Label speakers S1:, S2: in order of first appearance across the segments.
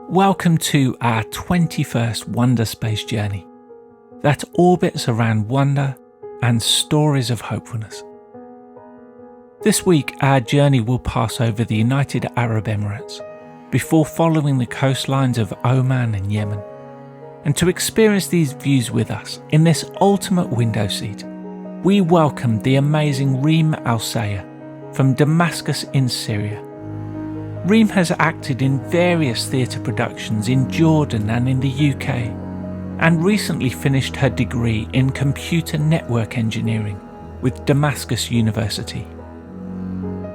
S1: Welcome to our 21st Wonderspace journey that orbits around wonder and stories of hopefulness. This week, our journey will pass over the United Arab Emirates before following the coastlines of Oman and Yemen. And to experience these views with us in this ultimate window seat, we welcome the amazing Reem Alsayyah from Damascus in Syria. Reem has acted in various theatre productions in Jordan and in the UK, and recently finished her degree in computer network engineering with Damascus University.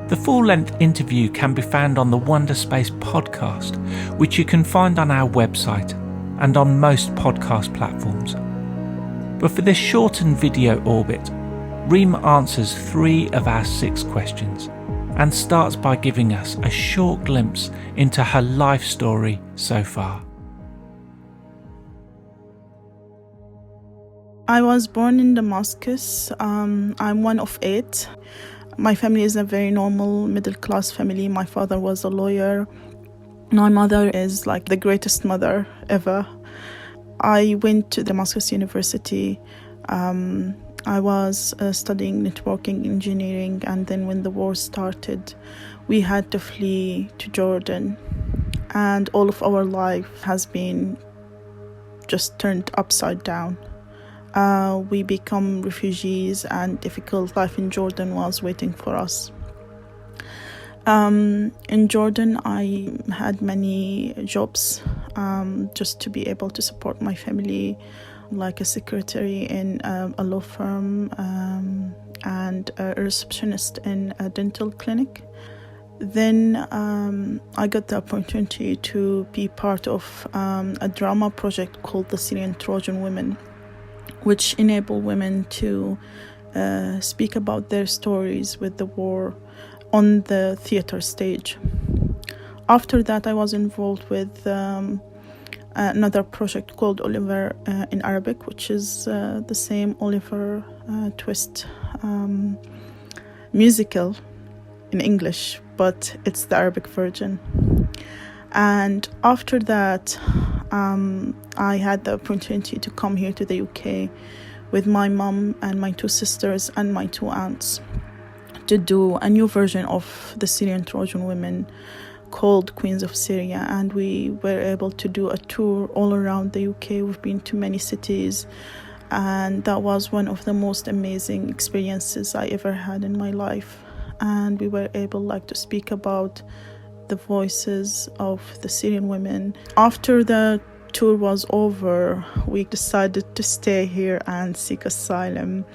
S1: The full-length interview can be found on the Wonderspace podcast, which you can find on our website and on most podcast platforms. But for this shortened video orbit, Reem answers 3 of our 6 questions and starts by giving us a short glimpse into her life story so far.
S2: I was born in Damascus. I'm one of 8. My family is a very normal middle-class family. My father was a lawyer. My mother is like the greatest mother ever. I went to Damascus University. I was studying networking engineering, and then when the war started, we had to flee to Jordan, and all of our life has been just turned upside down. We become refugees, and difficult life in Jordan was waiting for us. In Jordan, I had many jobs just to be able to support my family, like a secretary in a law firm and a receptionist in a dental clinic. Then I got the opportunity to be part of a drama project called the Syrian Trojan Women, which enable women to speak about their stories with the war on the theater stage. After that, I was involved with another project called Oliver in Arabic, which is the same Oliver Twist musical in English, but it's the Arabic version. And after that, I had the opportunity to come here to the UK with my mum and my 2 sisters and my 2 aunts to do a new version of the Syrian Trojan Women called Queens of Syria, and we were able to do a tour all around the UK. We've been to many cities, and that was one of the most amazing experiences I ever had in my life. And we were able to speak about the voices of the Syrian women. After the tour was over, we decided to stay here and seek asylum.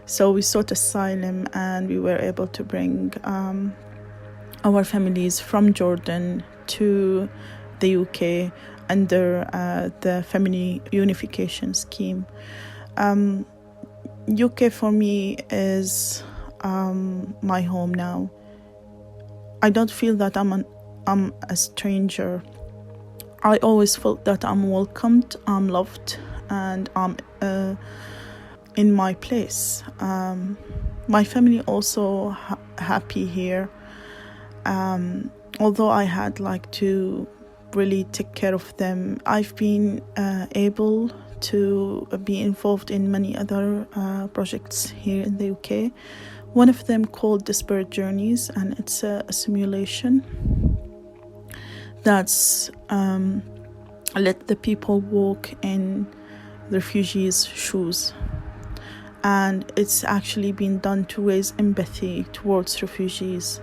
S2: So we sought asylum, and we were able to bring our families from Jordan to the UK under the family unification scheme. UK for me is my home now. I don't feel that I'm a stranger. I always felt that I'm welcomed, I'm loved, and I'm in my place. My family also happy here. Although I had to really take care of them, I've been able to be involved in many other projects here in the UK. One of them called Desperate Journeys, and it's a simulation that's let the people walk in the refugees' shoes. And it's actually been done to raise empathy towards refugees.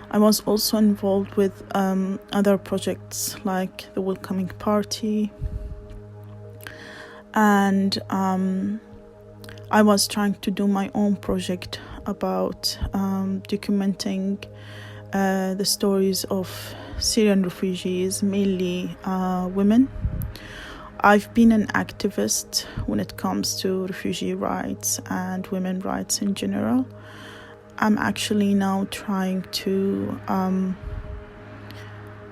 S2: I was also involved with other projects like the Welcoming Party, and I was trying to do my own project about documenting the stories of Syrian refugees, mainly women. I've been an activist when it comes to refugee rights and women's rights in general. I'm actually now trying to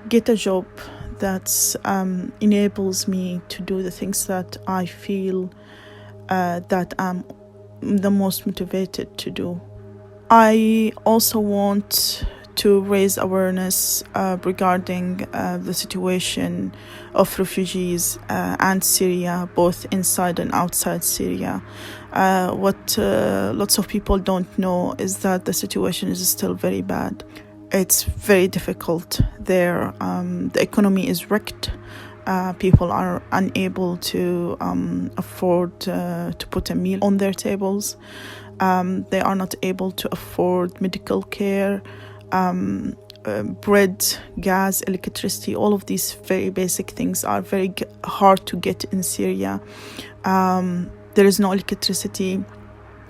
S2: get a job that enables me to do the things that I feel that I'm the most motivated to do. I also want to raise awareness regarding the situation of refugees and Syria, both inside and outside Syria. What lots of people don't know is that the situation is still very bad. It's very difficult there. The economy is wrecked. People are unable to afford to put a meal on their tables. They are not able to afford medical care, bread, gas, electricity. All of these very basic things are very hard to get in Syria. There is no electricity,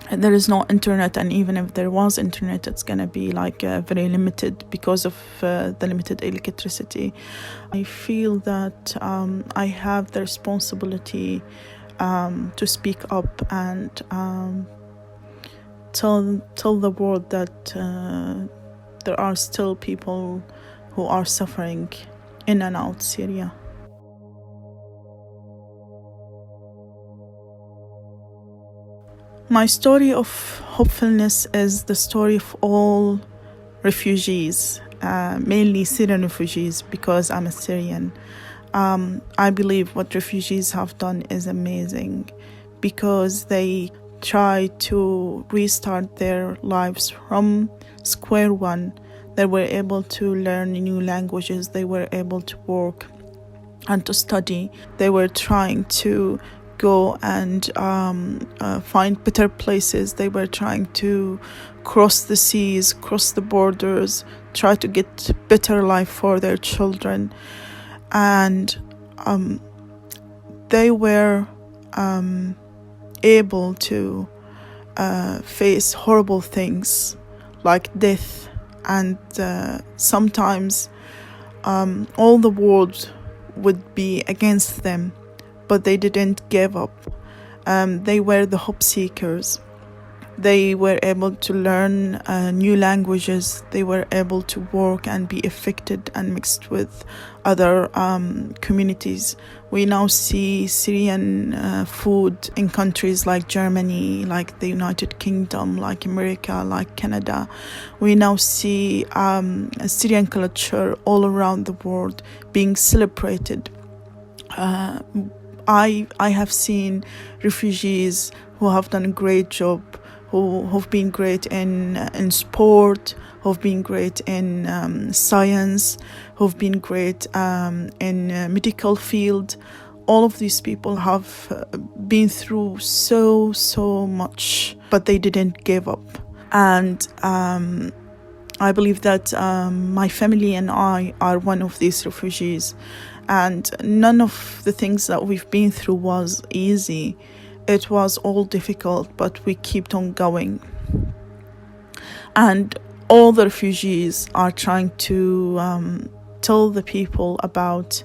S2: and there is no internet, and even if there was internet, it's going to be like very limited because of the limited electricity. I feel that I have the responsibility to speak up and tell the world that there are still people who are suffering in and out Syria. My story of hopefulness is the story of all refugees, mainly Syrian refugees, because I'm a Syrian. I believe what refugees have done is amazing, because they try to restart their lives from square one. They were able to learn new languages, they were able to work and to study. They were trying to go and find better places. They were trying to cross the seas, cross the borders, try to get better life for their children. And they were able to face horrible things like death, and sometimes all the world would be against them, but they didn't give up. They were the hope seekers. They were able to learn new languages. They were able to work and be affected and mixed with other communities. We now see Syrian food in countries like Germany, like the United Kingdom, like America, like Canada. We now see Syrian culture all around the world being celebrated. I have seen refugees who have done a great job, who've been great in sport, who've been great in science, who've been great in medical field. All of these people have been through so much, but they didn't give up. And I believe that my family and I are one of these refugees. And none of the things that we've been through was easy. It was all difficult, but we kept on going. And all the refugees are trying to tell the people about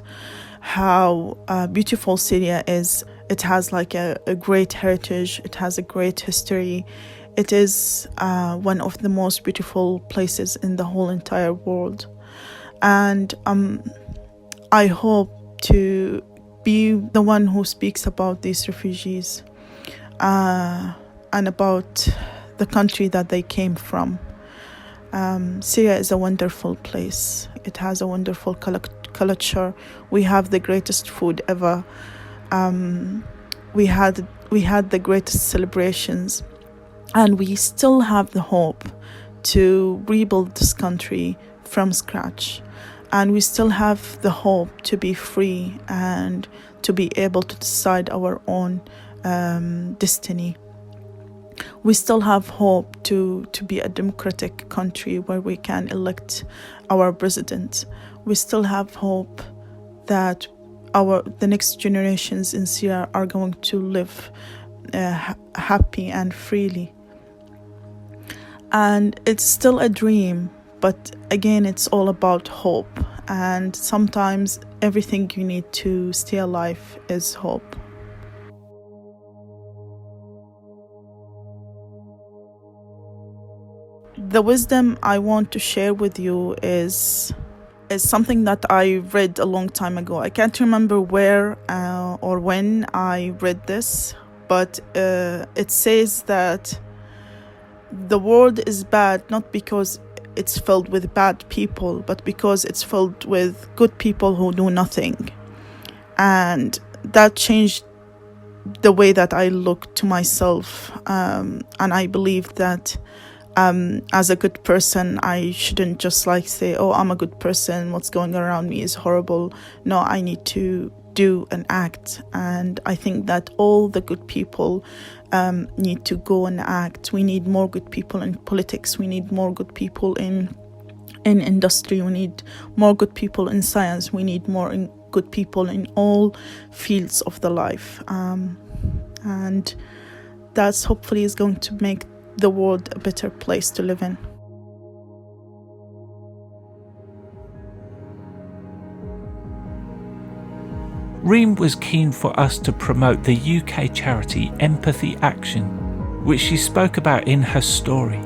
S2: how beautiful Syria is. It has like a great heritage. It has a great history. It is one of the most beautiful places in the whole entire world. And I hope to be the one who speaks about these refugees and about the country that they came from. Syria is a wonderful place. It has a wonderful culture. We have the greatest food ever. We had the greatest celebrations, and we still have the hope to rebuild this country from scratch. And we still have the hope to be free and to be able to decide our own destiny. We still have hope to be a democratic country where we can elect our president. We still have hope that the next generations in Syria are going to live happy and freely. And it's still a dream. But again, it's all about hope. And sometimes everything you need to stay alive is hope. The wisdom I want to share with you is something that I read a long time ago. I can't remember where or when I read this, but it says that the world is bad not because it's filled with bad people, but because it's filled with good people who do nothing. And that changed the way that I look to myself. And I believe that as a good person, I shouldn't just say, oh, I'm a good person, what's going on around me is horrible. No, I need to do and act. And I think that all the good people need to go and act. We need more good people in politics. We need more good people in industry. We need more good people in science. We need more good people in all fields of the life. And that's hopefully is going to make the world a better place to live in.
S1: Reem was keen for us to promote the UK charity Empathy Action, which she spoke about in her story,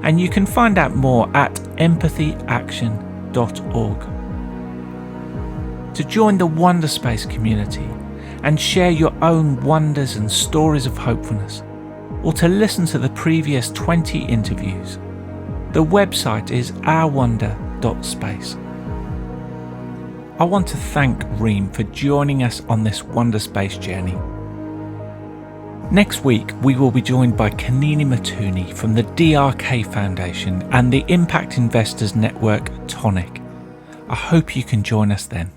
S1: and you can find out more at empathyaction.org. To join the Wonderspace community and share your own wonders and stories of hopefulness, or to listen to the previous 20 interviews, the website is ourwonder.space. I want to thank Reem for joining us on this Wonderspace journey. Next week, we will be joined by Kanini Matuni from the DRK Foundation and the Impact Investors Network Tonic. I hope you can join us then.